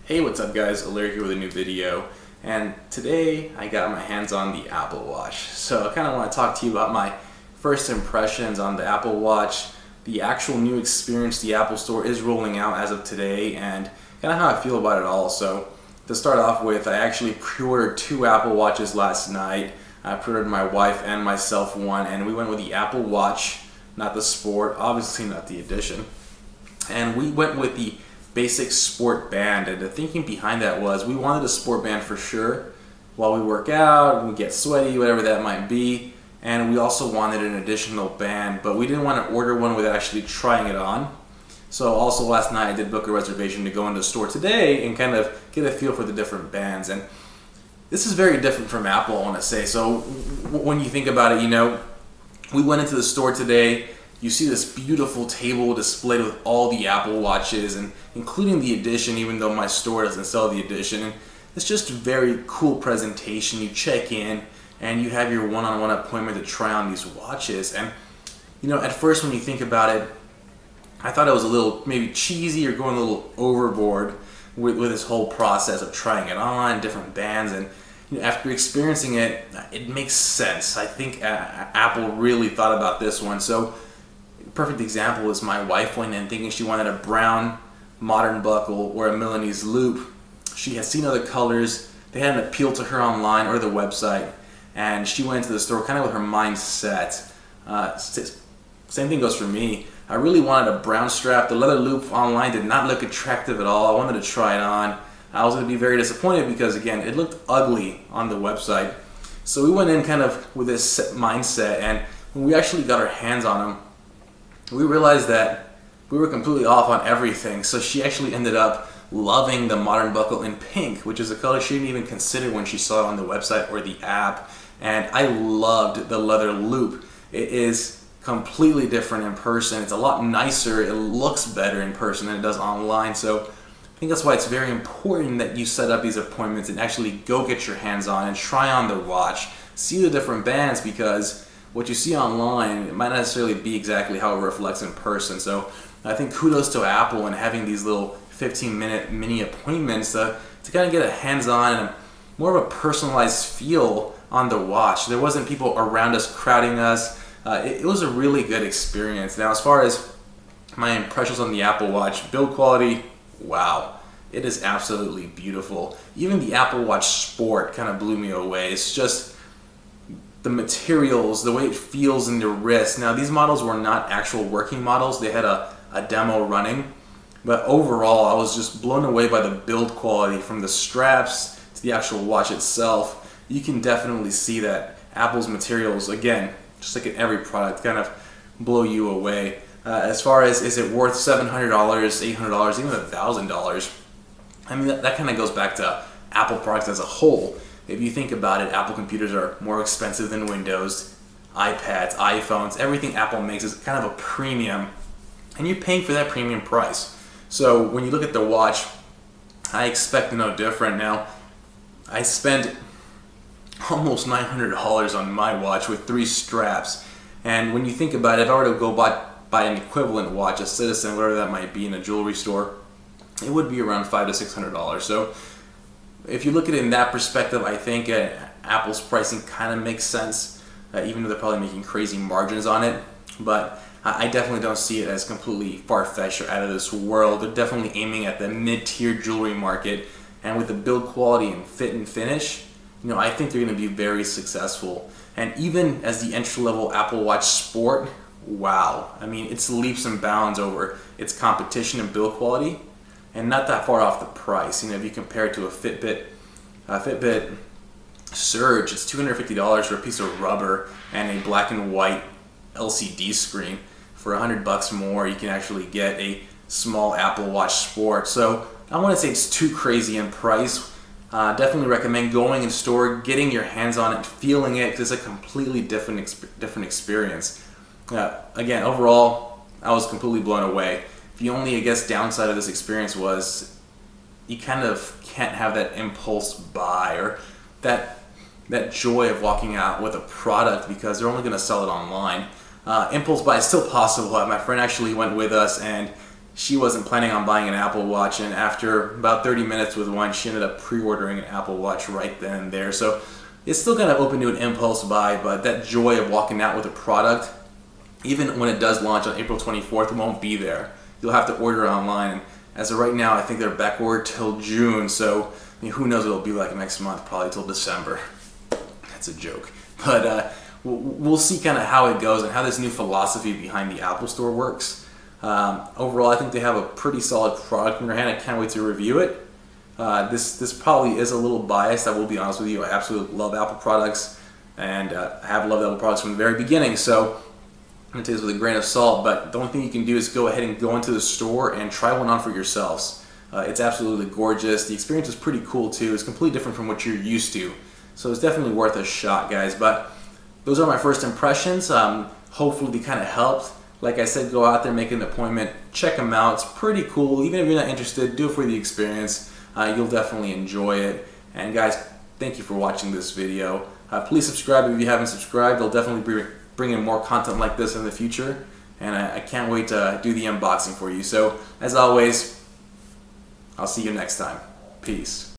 Hey, what's up guys? Alair here with a new video, and today I got my hands on the Apple Watch. So I kind of want to talk to you about my first impressions on the Apple Watch, the actual new experience the Apple Store is rolling out as of today, and kind of how I feel about it all. So to start off with, I actually pre-ordered 2 Apple Watches last night. I pre-ordered my wife and myself one, and we went with the Apple Watch, not the Sport, obviously not the Edition. And we went with the basic sport band, and the thinking behind that was we wanted a sport band for sure while we work out, we get sweaty, whatever that might be, and we also wanted an additional band, but we didn't want to order one without actually trying it on. So also last night I did book a reservation to go into the store today and kind of get a feel for the different bands, and this is very different from Apple, I want to say. So when you think about it, we went into the store today. You see this beautiful table displayed with all the Apple Watches, and including the Edition, even though my store doesn't sell the Edition. And it's just a very cool presentation. You check in and you have your one-on-one appointment to try on these watches. And at first when you think about it, I thought it was a little maybe cheesy or going a little overboard with this whole process of trying it on, different bands. And after experiencing it, it makes sense. I think Apple really thought about this one. So perfect example is my wife went in thinking she wanted a brown modern buckle or a Milanese loop. She has seen other colors. They hadn't appealed to her online or the website, and she went to the store kind of with her mind set. Same thing goes for me. I really wanted a brown strap. The leather loop online did not look attractive at all. I wanted to try it on. I was going to be very disappointed because, again, it looked ugly on the website. So we went in kind of with this mindset, and when we actually got our hands on them, we realized that we were completely off on everything. So she actually ended up loving the modern buckle in pink, which is a color she didn't even consider when she saw it on the website or the app. And I loved the leather loop. It is completely different in person. It's a lot nicer. It looks better in person than it does online. So I think that's why it's very important that you set up these appointments and actually go get your hands on and try on the watch, see the different bands, because what you see online, it might not necessarily be exactly how it reflects in person. So I think kudos to Apple and having these little 15-minute mini appointments to kind of get a hands-on and more of a personalized feel on the watch. There wasn't people around us crowding us. It was a really good experience. Now, as far as my impressions on the Apple Watch, build quality, wow. It is absolutely beautiful. Even the Apple Watch Sport kind of blew me away. It's just the materials, the way it feels in the wrist. Now, these models were not actual working models. They had a demo running. But overall, I was just blown away by the build quality, from the straps to the actual watch itself. You can definitely see that Apple's materials, again, just like in every product, kind of blow you away. As far as, is it worth $700, $800, even $1,000? I mean, that kind of goes back to Apple products as a whole. If you think about it, Apple computers are more expensive than Windows, iPads, iPhones. Everything Apple makes is kind of a premium, and you're paying for that premium price. So when you look at the watch, I expect no different. Now, I spent almost $900 on my watch with 3 straps, and when you think about it, if I were to go buy an equivalent watch, a Citizen, whatever that might be, in a jewelry store, it would be around $500 to $600. So if you look at it in that perspective, I think Apple's pricing kind of makes sense, even though they're probably making crazy margins on it. But I definitely don't see it as completely far-fetched or out of this world. They're definitely aiming at the mid-tier jewelry market, and with the build quality and fit and finish, I think they're going to be very successful. And even as the entry-level Apple Watch Sport, wow. I mean, it's leaps and bounds over its competition and build quality, and not that far off the price. If you compare it to a Fitbit Surge, it's $250 for a piece of rubber and a black and white LCD screen. For $100 more, you can actually get a small Apple Watch Sport. So I want to say it's too crazy in price. Definitely recommend going in store, getting your hands on it, feeling it, because it's a completely different experience. Again, overall, I was completely blown away. The only, I guess, downside of this experience was you kind of can't have that impulse buy or that joy of walking out with a product because they're only going to sell it online. Impulse buy is still possible. My friend actually went with us, and she wasn't planning on buying an Apple Watch, and after about 30 minutes with one, she ended up pre-ordering an Apple Watch right then and there. So it's still kind of open to an impulse buy, but that joy of walking out with a product, even when it does launch on April 24th, it won't be there. You'll have to order online. And as of right now, I think they're backordered till June, so I mean, who knows what it'll be like next month, probably till December. That's a joke. But we'll see kind of how it goes and how this new philosophy behind the Apple Store works. Overall, I think they have a pretty solid product in their hand. I can't wait to review it. This probably is a little biased, I will be honest with you. I absolutely love Apple products, and I have loved Apple products from the very beginning, so I'm going to take this with a grain of salt, but the only thing you can do is go ahead and go into the store and try one on for yourselves. It's absolutely gorgeous. The experience is pretty cool too. It's completely different from what you're used to, so it's definitely worth a shot, guys. But those are my first impressions. Hopefully they kind of helped. Like I said, go out there, make an appointment, check them out. It's pretty cool. Even if you're not interested, do it for the experience. You'll definitely enjoy it. And guys, thank you for watching this video. Please subscribe if you haven't subscribed. I'll definitely bring in more content like this in the future. And I can't wait to do the unboxing for you. So, as always, I'll see you next time. Peace.